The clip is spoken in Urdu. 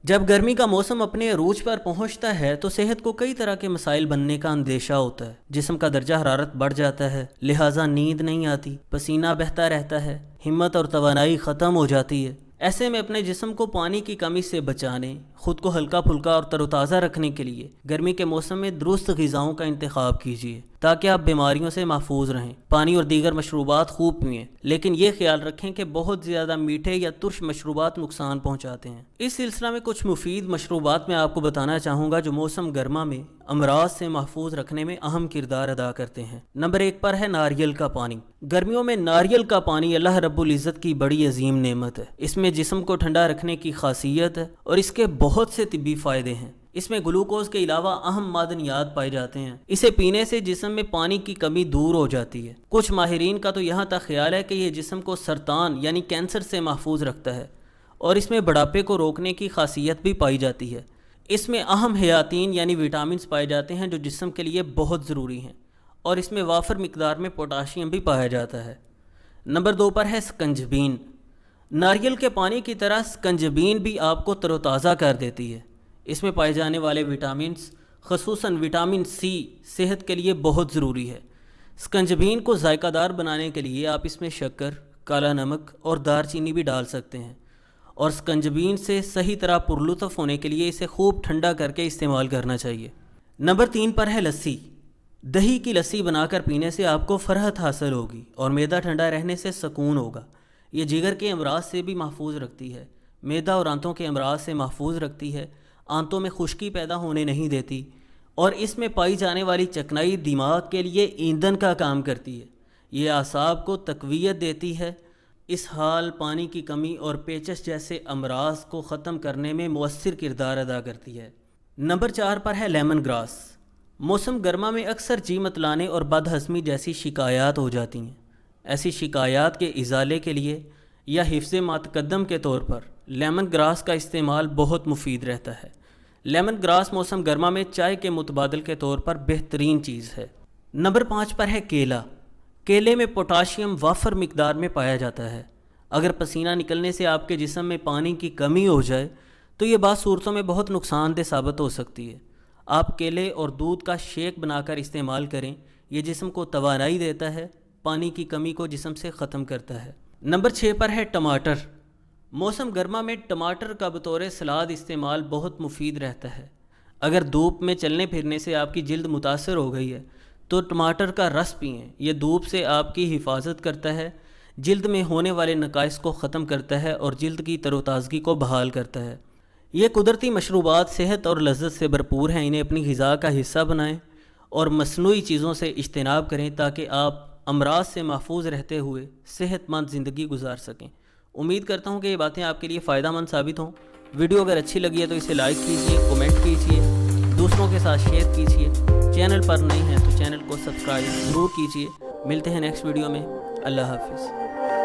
جب گرمی کا موسم اپنے عروج پر پہنچتا ہے تو صحت کو کئی طرح کے مسائل بننے کا اندیشہ ہوتا ہے۔ جسم کا درجہ حرارت بڑھ جاتا ہے، لہٰذا نیند نہیں آتی، پسینہ بہتا رہتا ہے، ہمت اور توانائی ختم ہو جاتی ہے۔ ایسے میں اپنے جسم کو پانی کی کمی سے بچانے، خود کو ہلکا پھلکا اور تر و تازہ رکھنے کے لیے گرمی کے موسم میں درست غذاؤں کا انتخاب کیجیے تاکہ آپ بیماریوں سے محفوظ رہیں۔ پانی اور دیگر مشروبات خوب پئیں، لیکن یہ خیال رکھیں کہ بہت زیادہ میٹھے یا ترش مشروبات نقصان پہنچاتے ہیں۔ اس سلسلہ میں کچھ مفید مشروبات میں آپ کو بتانا چاہوں گا جو موسم گرما میں امراض سے محفوظ رکھنے میں اہم کردار ادا کرتے ہیں۔ نمبر 1 پر ہے ناریل کا پانی۔ گرمیوں میں ناریل کا پانی اللہ رب العزت کی بڑی عظیم نعمت ہے۔ اس میں جسم کو ٹھنڈا رکھنے کی خاصیت ہے اور اس کے بہت سے طبی فائدے ہیں۔ اس میں گلوکوز کے علاوہ اہم معدنیات پائے جاتے ہیں۔ اسے پینے سے جسم میں پانی کی کمی دور ہو جاتی ہے۔ کچھ ماہرین کا تو یہاں تک خیال ہے کہ یہ جسم کو سرطان یعنی کینسر سے محفوظ رکھتا ہے اور اس میں بڑھاپے کو روکنے کی خاصیت بھی پائی جاتی ہے۔ اس میں اہم حیاتین یعنی وٹامنز پائے جاتے ہیں جو جسم کے لیے بہت ضروری ہیں، اور اس میں وافر مقدار میں پوٹاشیم بھی پایا جاتا ہے۔ نمبر 2 پر ہے سکنجبین۔ ناریل کے پانی کی طرح سکنجبین بھی آپ کو تر و تازہ کر دیتی ہے۔ اس میں پائے جانے والے وٹامنز خصوصاً وٹامن سی صحت کے لیے بہت ضروری ہے۔ سکنجبین کو ذائقہ دار بنانے کے لیے آپ اس میں شکر، کالا نمک اور دار چینی بھی ڈال سکتے ہیں، اور سکنجبین سے صحیح طرح پرلطف ہونے کے لیے اسے خوب ٹھنڈا کر کے استعمال کرنا چاہیے۔ نمبر 3 پر ہے لسی۔ دہی کی لسی بنا کر پینے سے آپ کو فرحت حاصل ہوگی اور معدہ ٹھنڈا رہنے سے سکون ہوگا۔ یہ جگر کے امراض سے بھی محفوظ رکھتی ہے، معدہ اور آنتوں کے امراض سے محفوظ رکھتی ہے، آنتوں میں خشکی پیدا ہونے نہیں دیتی، اور اس میں پائی جانے والی چکنائی دماغ کے لیے ایندھن کا کام کرتی ہے۔ یہ اعصاب کو تقویت دیتی ہے۔ اسہال، پانی کی کمی اور پیچش جیسے امراض کو ختم کرنے میں مؤثر کردار ادا کرتی ہے۔ نمبر 4 پر ہے لیمن گراس۔ موسم گرما میں اکثر جی متلانے اور بد ہضمی جیسی شکایات ہو جاتی ہیں۔ ایسی شکایات کے ازالے کے لیے یا حفظ متقدم کے طور پر لیمن گراس کا استعمال بہت مفید رہتا ہے۔ لیمن گراس موسم گرما میں چائے کے متبادل کے طور پر بہترین چیز ہے۔ نمبر 5 پر ہے کیلا۔ کیلے میں پوٹاشیم وافر مقدار میں پایا جاتا ہے۔ اگر پسینہ نکلنے سے آپ کے جسم میں پانی کی کمی ہو جائے تو یہ بعض صورتوں میں بہت نقصان دہ ثابت ہو سکتی ہے۔ آپ کیلے اور دودھ کا شیک بنا کر استعمال کریں، یہ جسم کو توانائی دیتا ہے، پانی کی کمی کو جسم سے ختم کرتا ہے۔ نمبر 6 پر ہے ٹماٹر۔ موسم گرما میں ٹماٹر کا بطور سلاد استعمال بہت مفید رہتا ہے۔ اگر دھوپ میں چلنے پھرنے سے آپ کی جلد متاثر ہو گئی ہے تو ٹماٹر کا رس پئیں۔ یہ دھوپ سے آپ کی حفاظت کرتا ہے، جلد میں ہونے والے نقائص کو ختم کرتا ہے اور جلد کی تر و تازگی کو بحال کرتا ہے۔ یہ قدرتی مشروبات صحت اور لذت سے بھرپور ہیں۔ انہیں اپنی غذا کا حصہ بنائیں اور مصنوعی چیزوں سے اجتناب کریں تاکہ آپ امراض سے محفوظ رہتے ہوئے صحت مند زندگی گزار سکیں۔ امید کرتا ہوں کہ یہ باتیں آپ کے لیے فائدہ مند ثابت ہوں۔ ویڈیو اگر اچھی لگی ہے تو اسے لائک کیجیے، کمنٹ کیجیے، دوسروں کے ساتھ شیئر کیجیے۔ چینل پر نئے ہیں تو چینل کو سبسکرائب ضرور کیجیے۔ ملتے ہیں نیکسٹ ویڈیو میں۔ اللہ حافظ۔